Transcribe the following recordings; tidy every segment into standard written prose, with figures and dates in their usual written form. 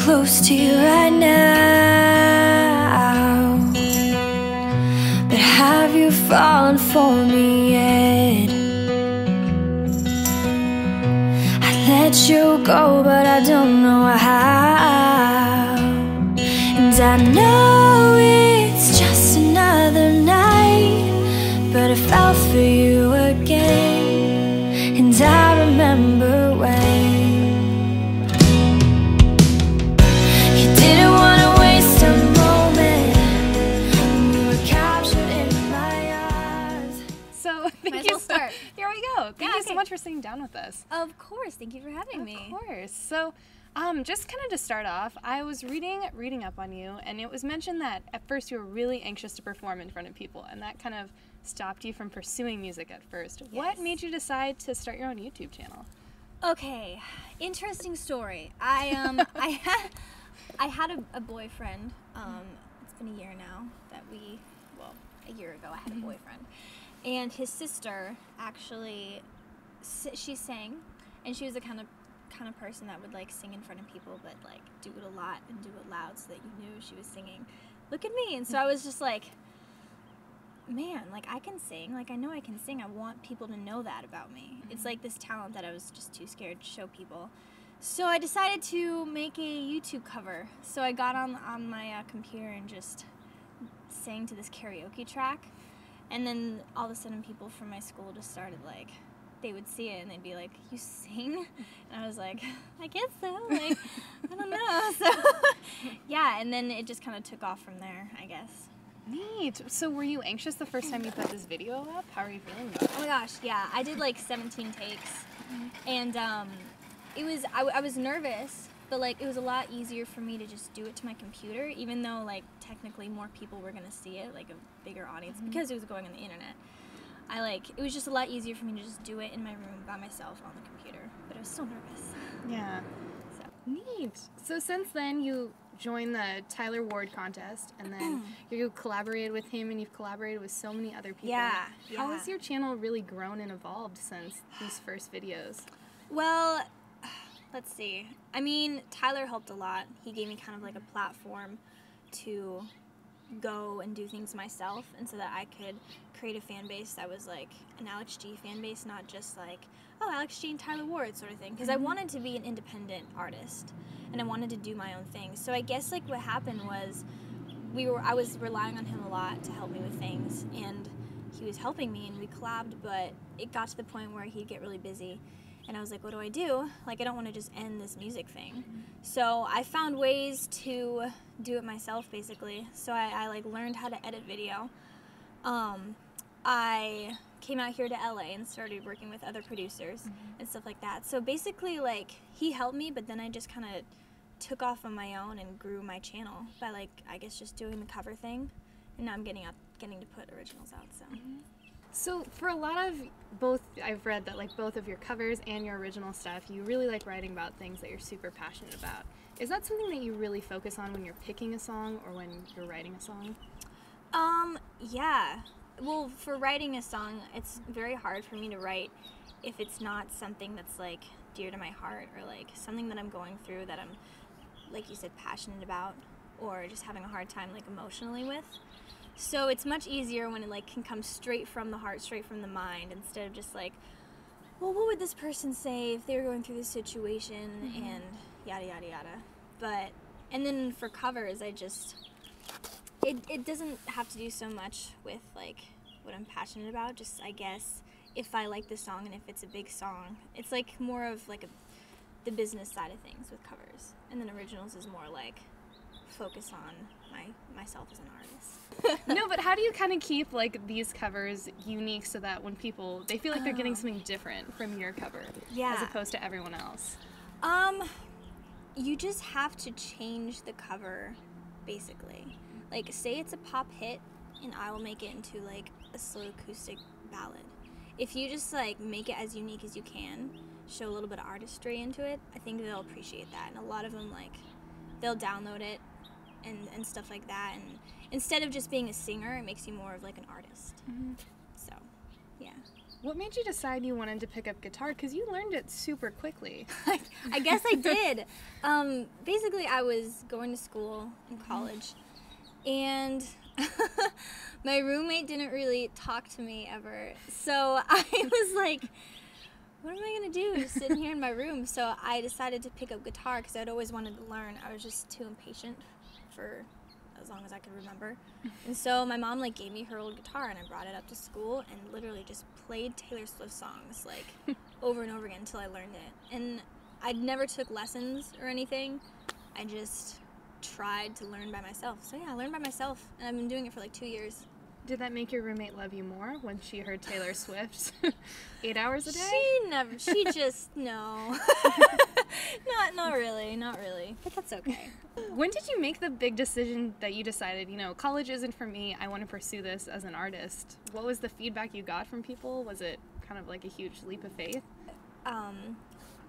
close to you right now, but have you fallen for me yet? I let you go, but I don't know how. And I know it's just another night, but I fell for you again. And I remember when you didn't want to waste a moment, when you were captured in my arms. So thank you. Start. Here we go. Thank you so much for sitting down with us. Of course. Thank you for having me. Of course. So just kind of to start off, I was reading up on you, and it was mentioned that at first you were really anxious to perform in front of people, and that kind of stopped you from pursuing music at first. Yes. What made you decide to start your own YouTube channel? Okay, interesting story. I had a boyfriend. It's been a year now that a year ago I had a boyfriend, and his sister actually, she sang, and she was the kind of person that would like sing in front of people, but like do it a lot and do it loud so that you knew she was singing. Look at me. And so I was just like, man, like I can sing, like I know I can sing. I want people to know that about me. It's like this talent that I was just too scared to show people. So I decided to make a YouTube cover. So I got on my computer and just sang to this karaoke track, and then all of a sudden people from my school just started like, they would see it and they'd be like, "You sing?" And I was like, "I guess so." Like, I don't know. So yeah, and then it just kind of took off from there, I guess. Neat. So were you anxious the first time you put this video up? How are you feeling about it? Oh my gosh, yeah. I did like 17 takes, and it was I was nervous, but like it was a lot easier for me to just do it to my computer, even though like technically more people were gonna see it, like a bigger audience, because it was going on the internet. It was just a lot easier for me to just do it in my room by myself on the computer, but I was still nervous. Yeah. So. Neat. So since then you joined the Tyler Ward contest, and then you collaborated with him, and you've collaborated with so many other people. Yeah. How has your channel really grown and evolved since these first videos? Well, let's see. I mean, Tyler helped a lot. He gave me kind of like a platform to go and do things myself, and so that I could create a fan base that was like an Alex G fan base, not just like, oh, Alex G and Tyler Ward sort of thing, because I wanted to be an independent artist and I wanted to do my own thing. So I guess like what happened was I was relying on him a lot to help me with things, and he was helping me and we collabed, but it got to the point where he'd get really busy. And I was like, what do I do? Like, I don't want to just end this music thing. So I found ways to do it myself, basically. So I like learned how to edit video. I came out here to LA and started working with other producers and stuff like that. So basically, like, he helped me, but then I just kind of took off on my own and grew my channel by, like, I guess just doing the cover thing. And now I'm getting to put originals out, so. So for a lot of I've read that like both of your covers and your original stuff, you really like writing about things that you're super passionate about. Is that something that you really focus on when you're picking a song or when you're writing a song? Yeah. Well, for writing a song, it's very hard for me to write if it's not something that's like dear to my heart, or like something that I'm going through that I'm, like you said, passionate about, or just having a hard time like emotionally with. So it's much easier when it like can come straight from the heart, straight from the mind, instead of just like, well, what would this person say if they were going through this situation, and yada yada yada. And then for covers, it doesn't have to do so much with like what I'm passionate about. Just, I guess, if I like the song and if it's a big song, it's like more of like the business side of things with covers, and then originals is more like focus on myself as an artist. No, but how do you kind of keep like these covers unique so that when people, they feel like they're getting something different from your cover, as opposed to everyone else? You just have to change the cover, basically. Like, say it's a pop hit, and I will make it into like a slow acoustic ballad. If you just like make it as unique as you can, show a little bit of artistry into it, I think they'll appreciate that. And a lot of them, like, they'll download it and stuff like that, and instead of just being a singer, it makes you more of like an artist. So yeah. What made you decide you wanted to pick up guitar? Because you learned it super quickly. I guess I did. Basically, I was going to school in college, and my roommate didn't really talk to me ever. So I was like, what am I going to do? Just sitting here in my room. So I decided to pick up guitar because I'd always wanted to learn. I was just too impatient for as long as I could remember. And so my mom like gave me her old guitar, and I brought it up to school and literally just played Taylor Swift songs like over and over again until I learned it. And I never took lessons or anything. I just tried to learn by myself. So yeah, I learned by myself, and I've been doing it for like 2 years. Did that make your roommate love you more when she heard Taylor Swift 8 hours a day? She just, no. Not really, but that's okay. When did you make the big decision that you decided, you know, college isn't for me, I want to pursue this as an artist? What was the feedback you got from people? Was it kind of like a huge leap of faith?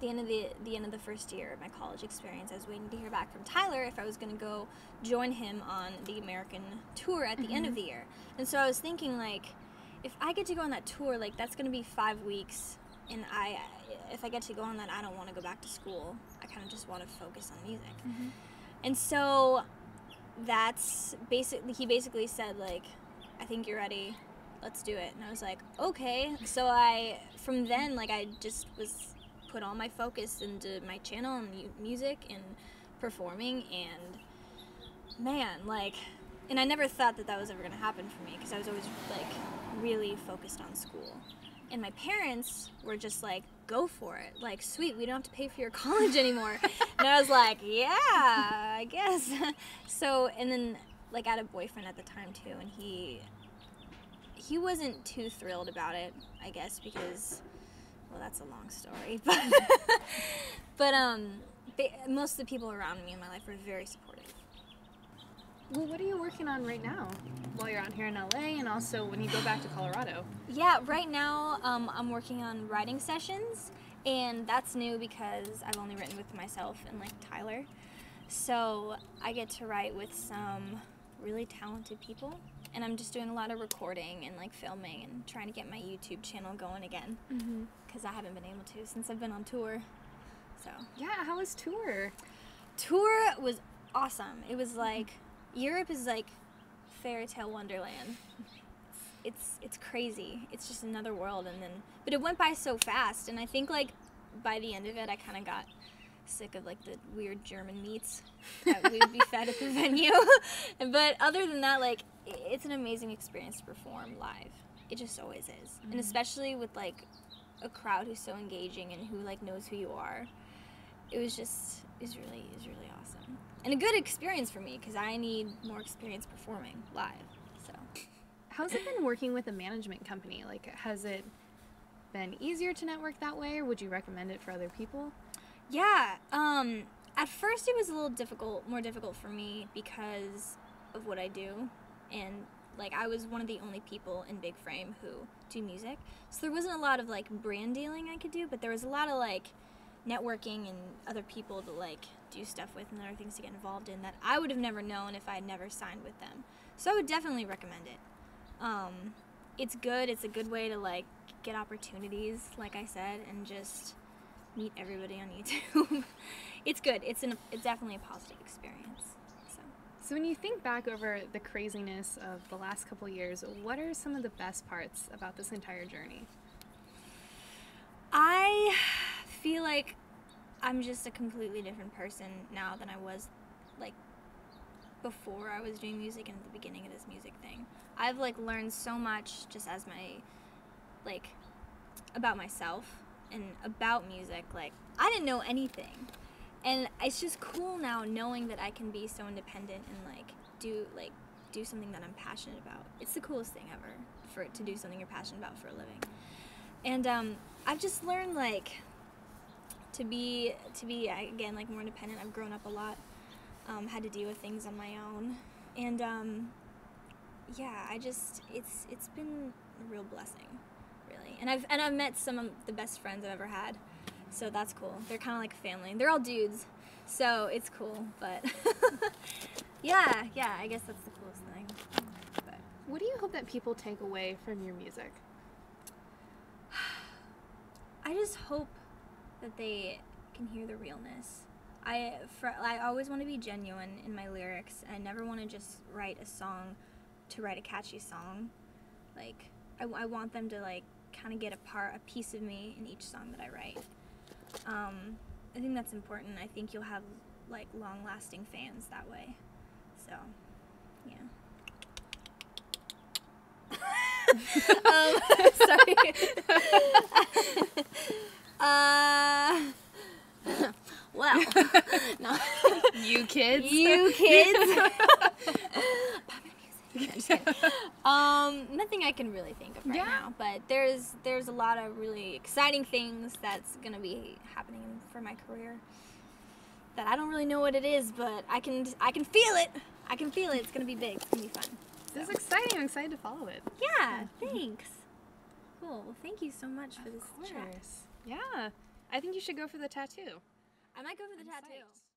The end of the first year of my college experience, I was waiting to hear back from Tyler if I was going to go join him on the American tour at the end of the year. And so I was thinking, like, if I get to go on that tour, like, that's going to be 5 weeks, and if I get to go on that, I don't want to go back to school. I kind of just want to focus on music. And so he basically said, like, I think you're ready, let's do it. And I was like, okay. So from then, like, I just was put all my focus into my channel and music and performing, and man, like, and I never thought that was ever going to happen for me because I was always like really focused on school. And my parents were just like, go for it, like, sweet, we don't have to pay for your college anymore. And I was like, yeah, I guess. So, and then like I had a boyfriend at the time too, and he wasn't too thrilled about it, I guess, because, well, that's a long story, but most of the people around me in my life were very supportive. Well, what are you working on right now while you're out here in LA, and also when you go back to Colorado? Yeah, right now I'm working on writing sessions, and that's new because I've only written with myself and like Tyler. So I get to write with some really talented people, and I'm just doing a lot of recording and like filming and trying to get my YouTube channel going again because I haven't been able to since I've been on tour. So yeah, how was tour? Tour was awesome. It was like Europe is like fairy tale wonderland. It's crazy. It's just another world, but it went by so fast, and I think like by the end of it I kind of got sick of like the weird German meats that we would be fed at the venue. But other than that, like, it's an amazing experience to perform live. It just always is. And especially with like a crowd who's so engaging and who like knows who you are. It was really awesome. And a good experience for me because I need more experience performing live. So how's it been working with a management company? Like, has it been easier to network that way, or would you recommend it for other people? Yeah, at first it was a little more difficult for me because of what I do, and like I was one of the only people in Big Frame who do music, so there wasn't a lot of like brand dealing I could do, but there was a lot of like networking and other people to like do stuff with and other things to get involved in that I would have never known if I had never signed with them. So I would definitely recommend it. It's good. It's a good way to like get opportunities, like I said, and just meet everybody on YouTube. It's good. It's definitely a positive experience. So when you think back over the craziness of the last couple years, what are some of the best parts about this entire journey? I feel like I'm just a completely different person now than I was like before I was doing music and at the beginning of this music thing. I've like learned so much just as like about myself and about music. Like, I didn't know anything, and it's just cool now knowing that I can be so independent and do something that I'm passionate about. It's the coolest thing ever, to do something you're passionate about for a living. And I've just learned like to be again like more independent. I've grown up a lot, had to deal with things on my own, and yeah, it's been a real blessing, really. And I've met some of the best friends I've ever had, so that's cool. They're kind of like family. They're all dudes, so it's cool. But yeah, I guess that's the coolest thing. But what do you hope that people take away from your music? just hope that they can hear the realness. I always want to be genuine in my lyrics. I never want to just write a song to write a catchy song. Like, I want them to, like, kind of get a piece of me in each song that I write. I think that's important. I think you'll have, like, long-lasting fans that way. So, yeah. Sorry. Well, no. You kids. You kids. Nothing I can really think of right now, but there's a lot of really exciting things that's gonna be happening for my career that I don't really know what it is, but I can feel it. I can feel it. It's gonna be big. It's gonna be fun. This is exciting. I'm excited to follow it. Yeah. Thanks. Cool. Well, thank you so much for this chat. Yeah. I think you should go for the tattoo. I might go for the I'm tattoo. psyched.